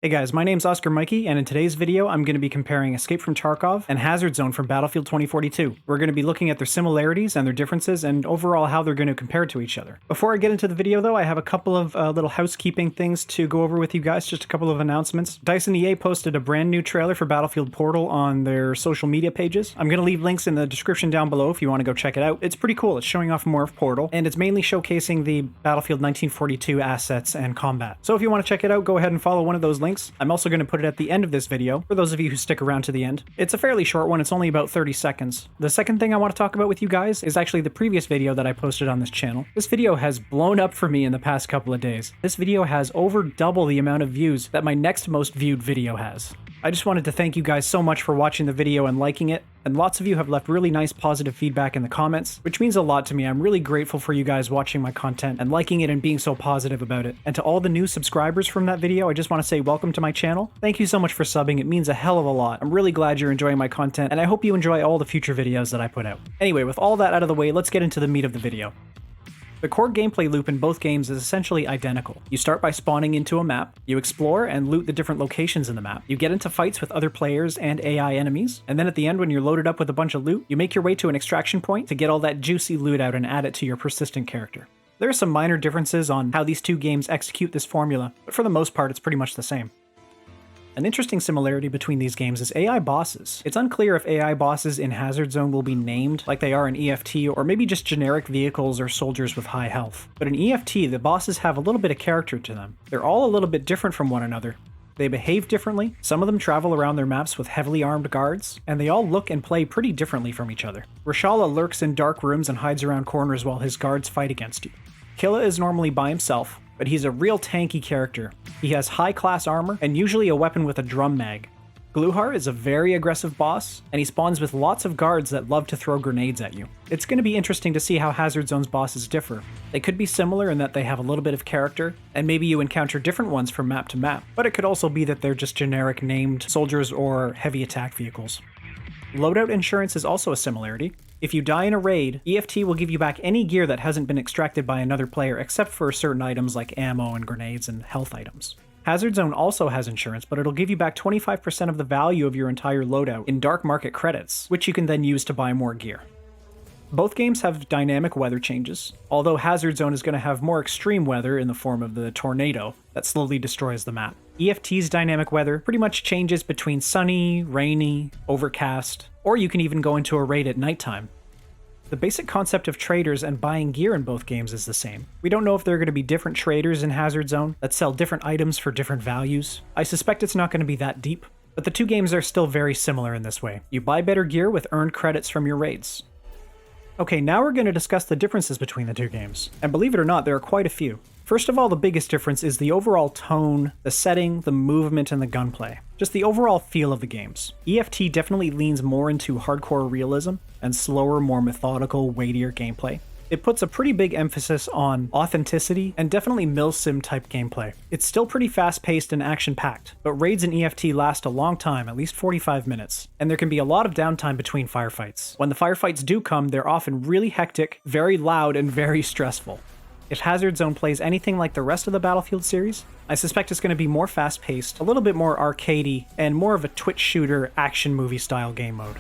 Hey guys, my name's Oscar Mikey, and in today's video, I'm going to be comparing Escape from Tarkov and Hazardzone from Battlefield 2042. We're going to be looking at their similarities and their differences, and overall how they're going to compare to each other. Before I get into the video though, I have a couple of little housekeeping things to go over with you guys, just a couple of announcements. DICE and EA posted a brand new trailer for Battlefield Portal on their social media pages. I'm going to leave links in the description down below if you want to go check it out. It's pretty cool, it's showing off more of Portal, and it's mainly showcasing the Battlefield 1942 assets and combat. So if you want to check it out, go ahead and follow one of those links. I'm also going to put it at the end of this video, for those of you who stick around to the end. It's a fairly short one, it's only about 30 seconds. The second thing I want to talk about with you guys is actually the previous video that I posted on this channel. This video has blown up for me in the past couple of days. This video has over double the amount of views that my next most viewed video has. I just wanted to thank you guys so much for watching the video and liking it, and lots of you have left really nice positive feedback in the comments, which means a lot to me. I'm really grateful for you guys watching my content and liking it and being so positive about it. And to all the new subscribers from that video, I just want to say welcome to my channel. Thank you so much for subbing, it means a hell of a lot. I'm really glad you're enjoying my content, and I hope you enjoy all the future videos that I put out. Anyway, with all that out of the way, let's get into the meat of the video. The core gameplay loop in both games is essentially identical. You start by spawning into a map, you explore and loot the different locations in the map, you get into fights with other players and AI enemies, and then at the end when you're loaded up with a bunch of loot, you make your way to an extraction point to get all that juicy loot out and add it to your persistent character. There are some minor differences on how these two games execute this formula, but for the most part it's pretty much the same. An interesting similarity between these games is AI bosses. It's unclear if AI bosses in Hazardzone will be named like they are in EFT, or maybe just generic vehicles or soldiers with high health. But in EFT, the bosses have a little bit of character to them. They're all a little bit different from one another. They behave differently, some of them travel around their maps with heavily armed guards, and they all look and play pretty differently from each other. Reshala lurks in dark rooms and hides around corners while his guards fight against you. Killa is normally by himself, but he's a real tanky character. He has high-class armor, and usually a weapon with a drum mag. Gluhar is a very aggressive boss, and he spawns with lots of guards that love to throw grenades at you. It's going to be interesting to see how Hazardzone's bosses differ. They could be similar in that they have a little bit of character, and maybe you encounter different ones from map to map, but it could also be that they're just generic named soldiers or heavy attack vehicles. Loadout insurance is also a similarity. If you die in a raid, EFT will give you back any gear that hasn't been extracted by another player except for certain items like ammo and grenades and health items. Hazardzone also has insurance, but it'll give you back 25% of the value of your entire loadout in dark market credits, which you can then use to buy more gear. Both games have dynamic weather changes, although Hazardzone is going to have more extreme weather in the form of the tornado that slowly destroys the map. EFT's dynamic weather pretty much changes between sunny, rainy, overcast, or you can even go into a raid at nighttime. The basic concept of traders and buying gear in both games is the same. We don't know if there are going to be different traders in Hazardzone that sell different items for different values. I suspect it's not going to be that deep, but the two games are still very similar in this way. You buy better gear with earned credits from your raids. Okay, now we're going to discuss the differences between the two games, and believe it or not, there are quite a few. First of all, the biggest difference is the overall tone, the setting, the movement, and the gunplay. Just the overall feel of the games. EFT definitely leans more into hardcore realism and slower, more methodical, weightier gameplay. It puts a pretty big emphasis on authenticity and definitely milsim type gameplay. It's still pretty fast-paced and action-packed, but raids in EFT last a long time, at least 45 minutes, and there can be a lot of downtime between firefights. When the firefights do come, they're often really hectic, very loud, and very stressful. If Hazardzone plays anything like the rest of the Battlefield series, I suspect it's going to be more fast-paced, a little bit more arcadey, and more of a twitch shooter action movie style game mode.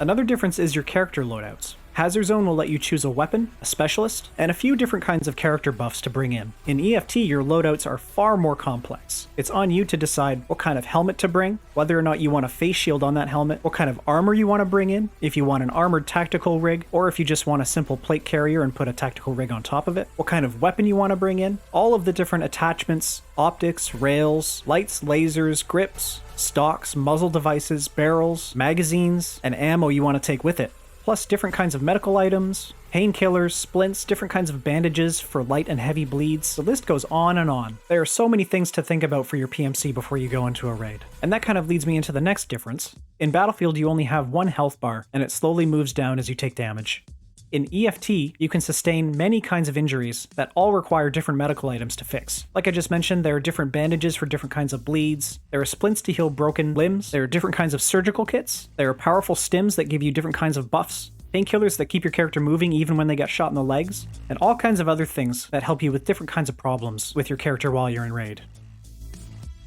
Another difference is your character loadouts. Hazardzone will let you choose a weapon, a specialist, and a few different kinds of character buffs to bring in. In EFT, your loadouts are far more complex. It's on you to decide what kind of helmet to bring, whether or not you want a face shield on that helmet, what kind of armor you want to bring in, if you want an armored tactical rig, or if you just want a simple plate carrier and put a tactical rig on top of it, what kind of weapon you want to bring in, all of the different attachments, optics, rails, lights, lasers, grips, stocks, muzzle devices, barrels, magazines, and ammo you want to take with it. Plus different kinds of medical items, painkillers, splints, different kinds of bandages for light and heavy bleeds. The list goes on and on. There are so many things to think about for your PMC before you go into a raid. And that kind of leads me into the next difference. In Battlefield, you only have one health bar, and it slowly moves down as you take damage. In EFT, you can sustain many kinds of injuries that all require different medical items to fix. Like I just mentioned, there are different bandages for different kinds of bleeds, there are splints to heal broken limbs, there are different kinds of surgical kits, there are powerful stims that give you different kinds of buffs, painkillers that keep your character moving even when they get shot in the legs, and all kinds of other things that help you with different kinds of problems with your character while you're in raid.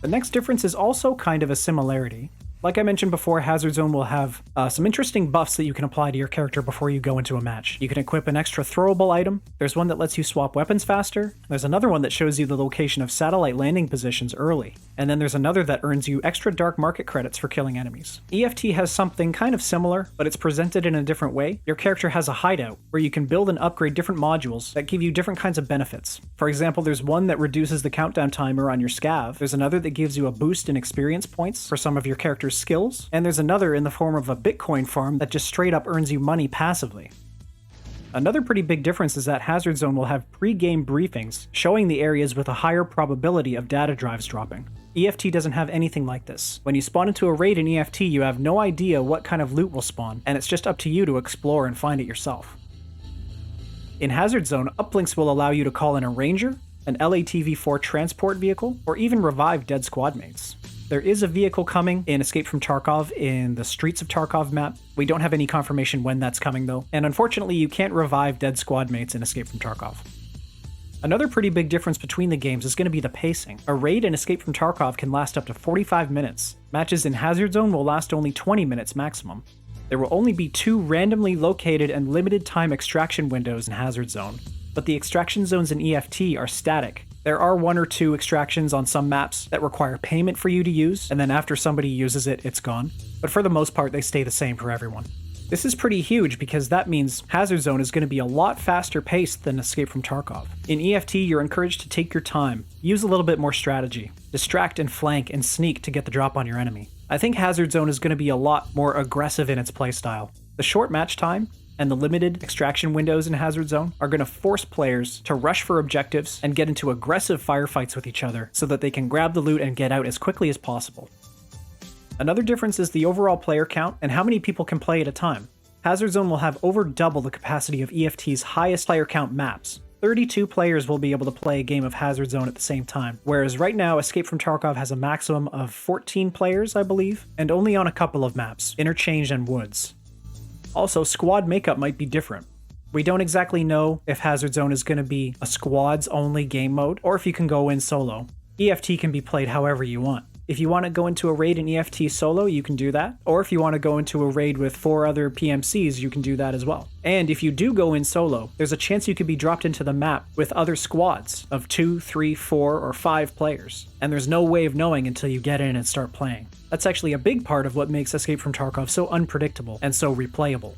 The next difference is also kind of a similarity. Like I mentioned before, Hazardzone will have some interesting buffs that you can apply to your character before you go into a match. You can equip an extra throwable item, there's one that lets you swap weapons faster, there's another one that shows you the location of satellite landing positions early, and then there's another that earns you extra dark market credits for killing enemies. EFT has something kind of similar, but it's presented in a different way. Your character has a hideout, where you can build and upgrade different modules that give you different kinds of benefits. For example, there's one that reduces the countdown timer on your scav, there's another that gives you a boost in experience points for some of your character's skills, and there's another in the form of a Bitcoin farm that just straight up earns you money passively. Another pretty big difference is that Hazardzone will have pre-game briefings showing the areas with a higher probability of data drives dropping. EFT doesn't have anything like this. When you spawn into a raid in EFT, you have no idea what kind of loot will spawn, and it's just up to you to explore and find it yourself. In Hazardzone, uplinks will allow you to call in a ranger, an LATV-4 transport vehicle, or even revive dead squad mates. There is a vehicle coming in Escape from Tarkov in the Streets of Tarkov map. We don't have any confirmation when that's coming though, and unfortunately you can't revive dead squad mates in Escape from Tarkov. Another pretty big difference between the games is going to be the pacing. A raid in Escape from Tarkov can last up to 45 minutes. Matches in Hazardzone will last only 20 minutes maximum. There will only be 2 randomly located and limited time extraction windows in Hazardzone, but the extraction zones in EFT are static. There are 1 or 2 extractions on some maps that require payment for you to use, and then after somebody uses it, it's gone. But for the most part, they stay the same for everyone. This is pretty huge because that means Hazardzone is going to be a lot faster paced than Escape from Tarkov. In EFT, you're encouraged to take your time, use a little bit more strategy, distract and flank and sneak to get the drop on your enemy. I think Hazardzone is going to be a lot more aggressive in its playstyle. The short match time and the limited extraction windows in Hazardzone are going to force players to rush for objectives and get into aggressive firefights with each other so that they can grab the loot and get out as quickly as possible. Another difference is the overall player count and how many people can play at a time. Hazardzone will have over double the capacity of EFT's highest player count maps. 32 players will be able to play a game of Hazardzone at the same time, whereas right now Escape from Tarkov has a maximum of 14 players, I believe, and only on a couple of maps, Interchange and Woods. Also, squad makeup might be different. We don't exactly know if Hazardzone is going to be a squads-only game mode, or if you can go in solo. EFT can be played however you want. If you want to go into a raid in EFT solo, you can do that. Or if you want to go into a raid with 4 other PMCs, you can do that as well. And if you do go in solo, there's a chance you could be dropped into the map with other squads of 2, 3, 4, or 5 players. And there's no way of knowing until you get in and start playing. That's actually a big part of what makes Escape from Tarkov so unpredictable and so replayable.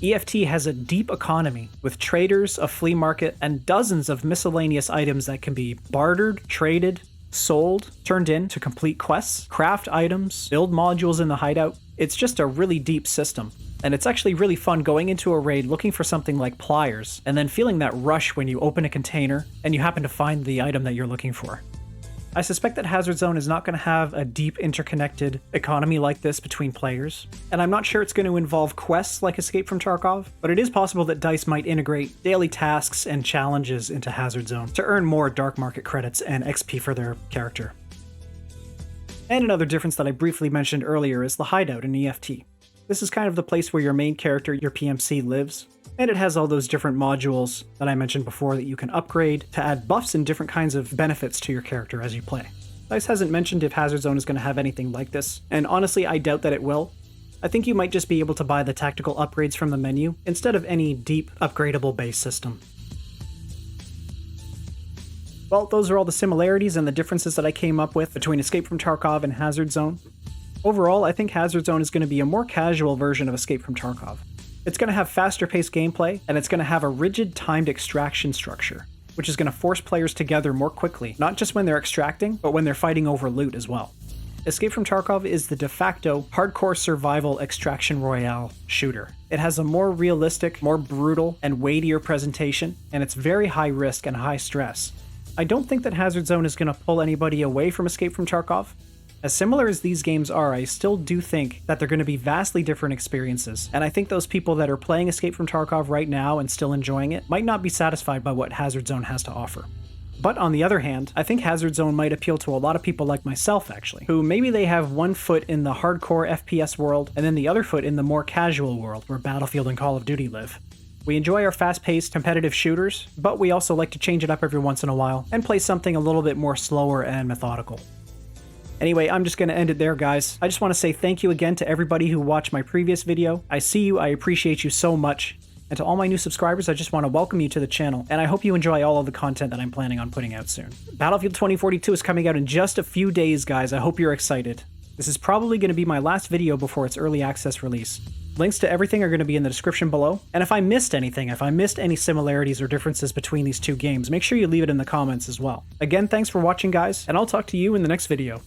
EFT has a deep economy with traders, a flea market, and dozens of miscellaneous items that can be bartered, traded, sold, turned in to complete quests, craft items, build modules in the hideout. It's just a really deep system. And it's actually really fun going into a raid looking for something like pliers, and then feeling that rush when you open a container and you happen to find the item that you're looking for. I suspect that Hazardzone is not going to have a deep interconnected economy like this between players, and I'm not sure it's going to involve quests like Escape from Tarkov, but it is possible that DICE might integrate daily tasks and challenges into Hazardzone to earn more dark market credits and XP for their character. And another difference that I briefly mentioned earlier is the hideout in EFT. This is kind of the place where your main character, your PMC, lives. And it has all those different modules that I mentioned before that you can upgrade to add buffs and different kinds of benefits to your character as you play. DICE hasn't mentioned if Hazardzone is going to have anything like this, and honestly I doubt that it will. I think you might just be able to buy the tactical upgrades from the menu, instead of any deep, upgradable base system. Well, those are all the similarities and the differences that I came up with between Escape from Tarkov and Hazardzone. Overall, I think Hazardzone is going to be a more casual version of Escape from Tarkov. It's going to have faster-paced gameplay, and it's going to have a rigid timed extraction structure, which is going to force players together more quickly, not just when they're extracting, but when they're fighting over loot as well. Escape from Tarkov is the de facto hardcore survival extraction royale shooter. It has a more realistic, more brutal, and weightier presentation, and it's very high risk and high stress. I don't think that Hazardzone is going to pull anybody away from Escape from Tarkov. As similar as these games are, I still do think that they're going to be vastly different experiences, and I think those people that are playing Escape from Tarkov right now and still enjoying it might not be satisfied by what Hazardzone has to offer. But on the other hand, I think Hazardzone might appeal to a lot of people like myself actually, who maybe they have one foot in the hardcore FPS world and then the other foot in the more casual world where Battlefield and Call of Duty live. We enjoy our fast-paced, competitive shooters, but we also like to change it up every once in a while and play something a little bit more slower and methodical. Anyway, I'm just going to end it there, guys. I just want to say thank you again to everybody who watched my previous video. I see you, I appreciate you so much. And to all my new subscribers, I just want to welcome you to the channel, and I hope you enjoy all of the content that I'm planning on putting out soon. Battlefield 2042 is coming out in just a few days, guys. I hope you're excited. This is probably going to be my last video before its early access release. Links to everything are going to be in the description below, and if I missed anything, if I missed any similarities or differences between these two games, make sure you leave it in the comments as well. Again, thanks for watching, guys, and I'll talk to you in the next video.